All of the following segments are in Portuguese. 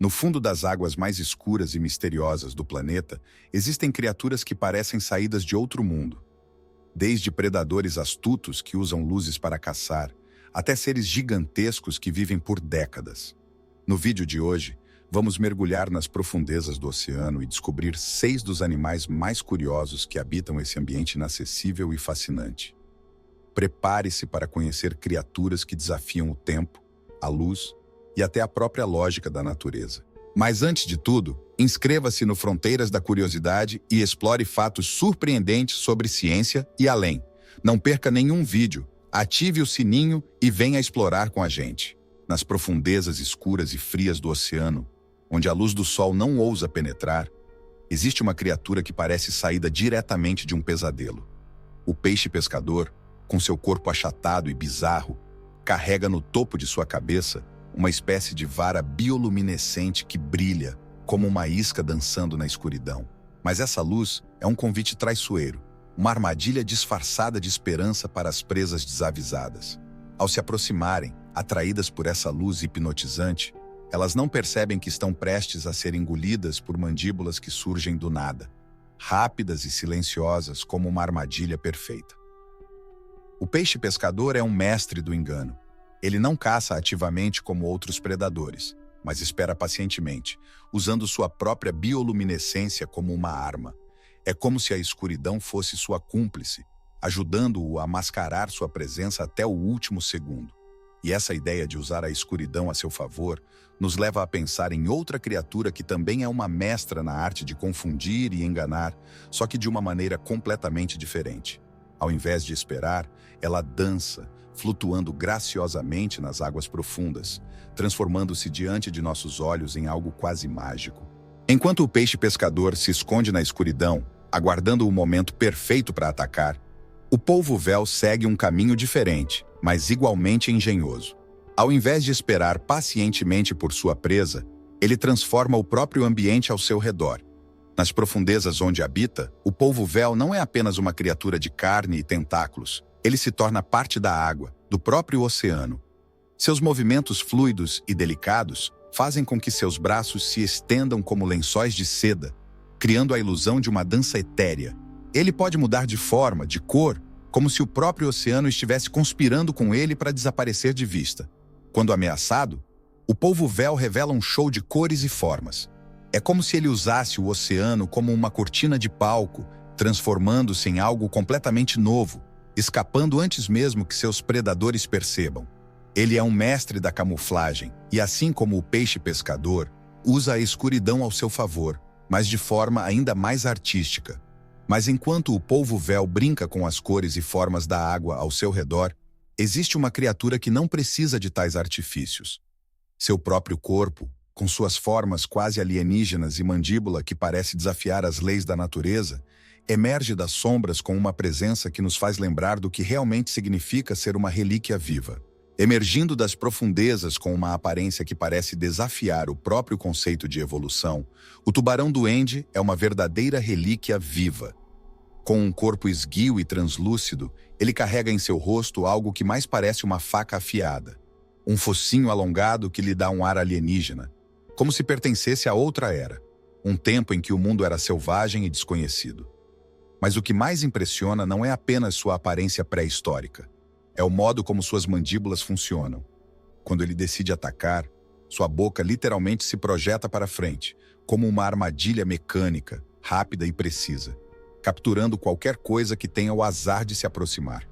No fundo das águas mais escuras e misteriosas do planeta, existem criaturas que parecem saídas de outro mundo. Desde predadores astutos que usam luzes para caçar, até seres gigantescos que vivem por décadas. No vídeo de hoje, vamos mergulhar nas profundezas do oceano e descobrir 6 dos animais mais curiosos que habitam esse ambiente inacessível e fascinante. Prepare-se para conhecer criaturas que desafiam o tempo, a luz e até a própria lógica da natureza. Mas antes de tudo, inscreva-se no Fronteiras da Curiosidade e explore fatos surpreendentes sobre ciência e além. Não perca nenhum vídeo, ative o sininho e venha explorar com a gente. Nas profundezas escuras e frias do oceano, onde a luz do sol não ousa penetrar, existe uma criatura que parece saída diretamente de um pesadelo. O peixe pescador, com seu corpo achatado e bizarro, carrega no topo de sua cabeça uma espécie de vara bioluminescente que brilha como uma isca dançando na escuridão. Mas essa luz é um convite traiçoeiro, uma armadilha disfarçada de esperança para as presas desavisadas. Ao se aproximarem, atraídas por essa luz hipnotizante, elas não percebem que estão prestes a ser engolidas por mandíbulas que surgem do nada, rápidas e silenciosas como uma armadilha perfeita. O peixe pescador é um mestre do engano. Ele não caça ativamente como outros predadores, mas espera pacientemente, usando sua própria bioluminescência como uma arma. É como se a escuridão fosse sua cúmplice, ajudando-o a mascarar sua presença até o último segundo. E essa ideia de usar a escuridão a seu favor nos leva a pensar em outra criatura que também é uma mestra na arte de confundir e enganar, só que de uma maneira completamente diferente. Ao invés de esperar, ela dança, flutuando graciosamente nas águas profundas, transformando-se diante de nossos olhos em algo quase mágico. Enquanto o peixe pescador se esconde na escuridão, aguardando o momento perfeito para atacar, o polvo-véu segue um caminho diferente, mas igualmente engenhoso. Ao invés de esperar pacientemente por sua presa, ele transforma o próprio ambiente ao seu redor. Nas profundezas onde habita, o polvo-véu não é apenas uma criatura de carne e tentáculos. Ele se torna parte da água, do próprio oceano. Seus movimentos fluidos e delicados fazem com que seus braços se estendam como lençóis de seda, criando a ilusão de uma dança etérea. Ele pode mudar de forma, de cor, como se o próprio oceano estivesse conspirando com ele para desaparecer de vista. Quando ameaçado, o polvo-véu revela um show de cores e formas. É como se ele usasse o oceano como uma cortina de palco, transformando-se em algo completamente novo, escapando antes mesmo que seus predadores percebam. Ele é um mestre da camuflagem e, assim como o peixe pescador, usa a escuridão ao seu favor, mas de forma ainda mais artística. Mas enquanto o polvo-véu brinca com as cores e formas da água ao seu redor, existe uma criatura que não precisa de tais artifícios. Seu próprio corpo, com suas formas quase alienígenas e mandíbula que parece desafiar as leis da natureza, emerge das sombras com uma presença que nos faz lembrar do que realmente significa ser uma relíquia viva. Emergindo das profundezas com uma aparência que parece desafiar o próprio conceito de evolução, o tubarão-duende é uma verdadeira relíquia viva. Com um corpo esguio e translúcido, ele carrega em seu rosto algo que mais parece uma faca afiada. Um focinho alongado que lhe dá um ar alienígena, como se pertencesse a outra era, um tempo em que o mundo era selvagem e desconhecido. Mas o que mais impressiona não é apenas sua aparência pré-histórica. É o modo como suas mandíbulas funcionam. Quando ele decide atacar, sua boca literalmente se projeta para frente, como uma armadilha mecânica, rápida e precisa, capturando qualquer coisa que tenha o azar de se aproximar.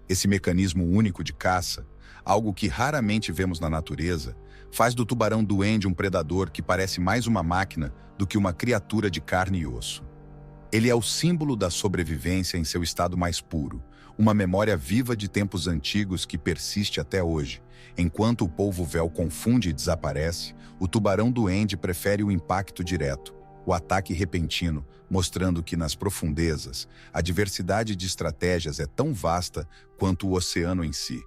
Esse mecanismo único de caça, algo que raramente vemos na natureza, faz do tubarão-duende um predador que parece mais uma máquina do que uma criatura de carne e osso. Ele é o símbolo da sobrevivência em seu estado mais puro, uma memória viva de tempos antigos que persiste até hoje. Enquanto o polvo-véu confunde e desaparece, o tubarão-duende prefere o impacto direto, o ataque repentino, mostrando que nas profundezas, a diversidade de estratégias é tão vasta quanto o oceano em si.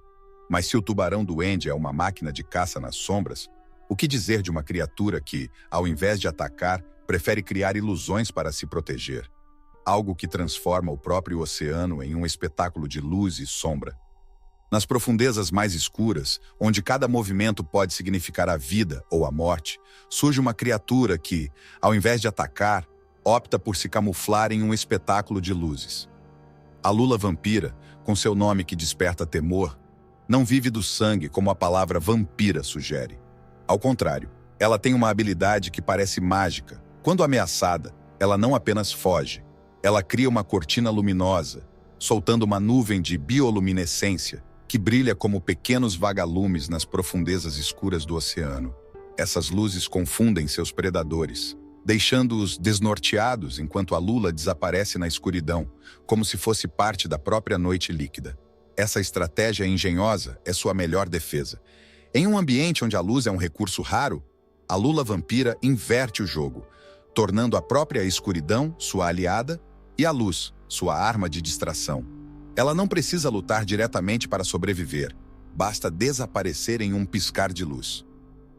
Mas se o tubarão-duende é uma máquina de caça nas sombras, o que dizer de uma criatura que, ao invés de atacar, prefere criar ilusões para se proteger? Algo que transforma o próprio oceano em um espetáculo de luz e sombra. Nas profundezas mais escuras, onde cada movimento pode significar a vida ou a morte, surge uma criatura que, ao invés de atacar, opta por se camuflar em um espetáculo de luzes. A lula vampira, com seu nome que desperta temor, não vive do sangue como a palavra vampira sugere. Ao contrário, ela tem uma habilidade que parece mágica. Quando ameaçada, ela não apenas foge, ela cria uma cortina luminosa, soltando uma nuvem de bioluminescência que brilha como pequenos vagalumes nas profundezas escuras do oceano. Essas luzes confundem seus predadores, deixando-os desnorteados enquanto a lula desaparece na escuridão, como se fosse parte da própria noite líquida. Essa estratégia engenhosa é sua melhor defesa. Em um ambiente onde a luz é um recurso raro, a lula vampira inverte o jogo, tornando a própria escuridão sua aliada e a luz sua arma de distração. Ela não precisa lutar diretamente para sobreviver, basta desaparecer em um piscar de luz.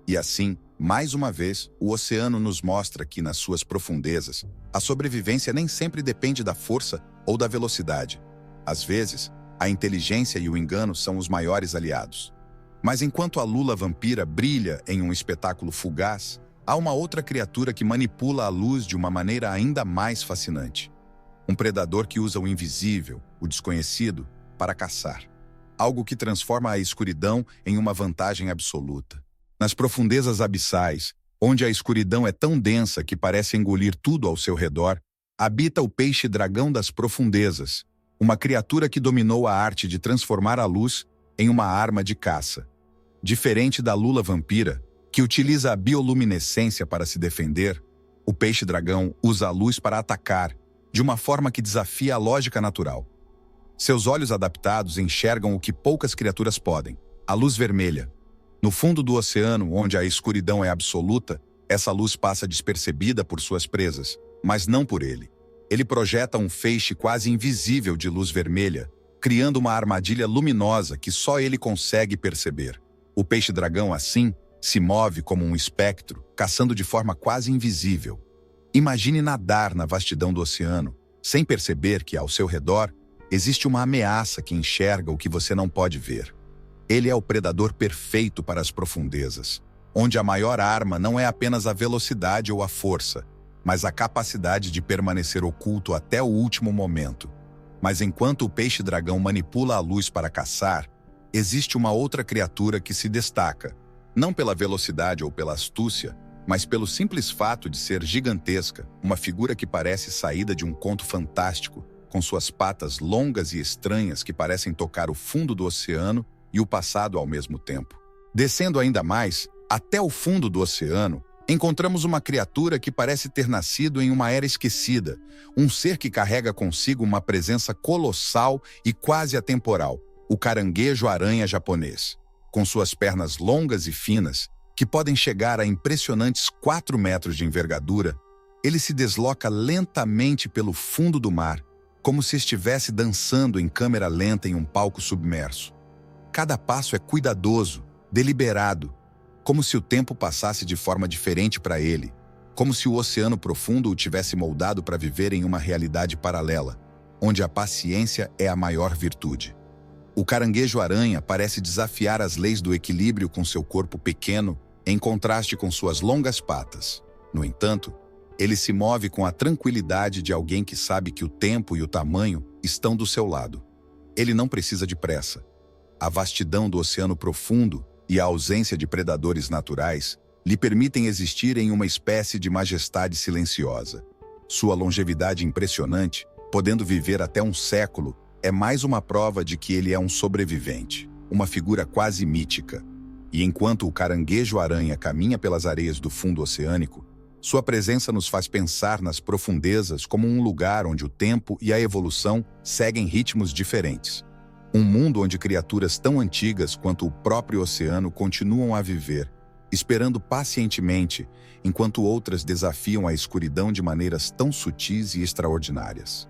E assim, mais uma vez, o oceano nos mostra que, nas suas profundezas, a sobrevivência nem sempre depende da força ou da velocidade. Às vezes, a inteligência e o engano são os maiores aliados. Mas enquanto a lula vampira brilha em um espetáculo fugaz, há uma outra criatura que manipula a luz de uma maneira ainda mais fascinante. Um predador que usa o invisível, o desconhecido, para caçar. Algo que transforma a escuridão em uma vantagem absoluta. Nas profundezas abissais, onde a escuridão é tão densa que parece engolir tudo ao seu redor, habita o peixe-dragão das profundezas, uma criatura que dominou a arte de transformar a luz em uma arma de caça. Diferente da lula vampira, que utiliza a bioluminescência para se defender, o peixe-dragão usa a luz para atacar, de uma forma que desafia a lógica natural. Seus olhos adaptados enxergam o que poucas criaturas podem: a luz vermelha. No fundo do oceano, onde a escuridão é absoluta, essa luz passa despercebida por suas presas, mas não por ele. Ele projeta um feixe quase invisível de luz vermelha, criando uma armadilha luminosa que só ele consegue perceber. O peixe-dragão, assim, se move como um espectro, caçando de forma quase invisível. Imagine nadar na vastidão do oceano, sem perceber que, ao seu redor, existe uma ameaça que enxerga o que você não pode ver. Ele é o predador perfeito para as profundezas, onde a maior arma não é apenas a velocidade ou a força, mas a capacidade de permanecer oculto até o último momento. Mas enquanto o peixe-dragão manipula a luz para caçar, existe uma outra criatura que se destaca, não pela velocidade ou pela astúcia, mas pelo simples fato de ser gigantesca, uma figura que parece saída de um conto fantástico, com suas patas longas e estranhas que parecem tocar o fundo do oceano e o passado ao mesmo tempo. Descendo ainda mais, até o fundo do oceano, encontramos uma criatura que parece ter nascido em uma era esquecida, um ser que carrega consigo uma presença colossal e quase atemporal, o caranguejo-aranha japonês. Com suas pernas longas e finas, que podem chegar a impressionantes 4 metros de envergadura, ele se desloca lentamente pelo fundo do mar, como se estivesse dançando em câmera lenta em um palco submerso. Cada passo é cuidadoso, deliberado, como se o tempo passasse de forma diferente para ele, como se o oceano profundo o tivesse moldado para viver em uma realidade paralela, onde a paciência é a maior virtude. O caranguejo-aranha parece desafiar as leis do equilíbrio com seu corpo pequeno, em contraste com suas longas patas. No entanto, ele se move com a tranquilidade de alguém que sabe que o tempo e o tamanho estão do seu lado. Ele não precisa de pressa. A vastidão do oceano profundo e a ausência de predadores naturais lhe permitem existir em uma espécie de majestade silenciosa. Sua longevidade impressionante, podendo viver até um século, é mais uma prova de que ele é um sobrevivente, uma figura quase mítica. E enquanto o caranguejo-aranha caminha pelas areias do fundo oceânico, sua presença nos faz pensar nas profundezas como um lugar onde o tempo e a evolução seguem ritmos diferentes. Um mundo onde criaturas tão antigas quanto o próprio oceano continuam a viver, esperando pacientemente, enquanto outras desafiam a escuridão de maneiras tão sutis e extraordinárias.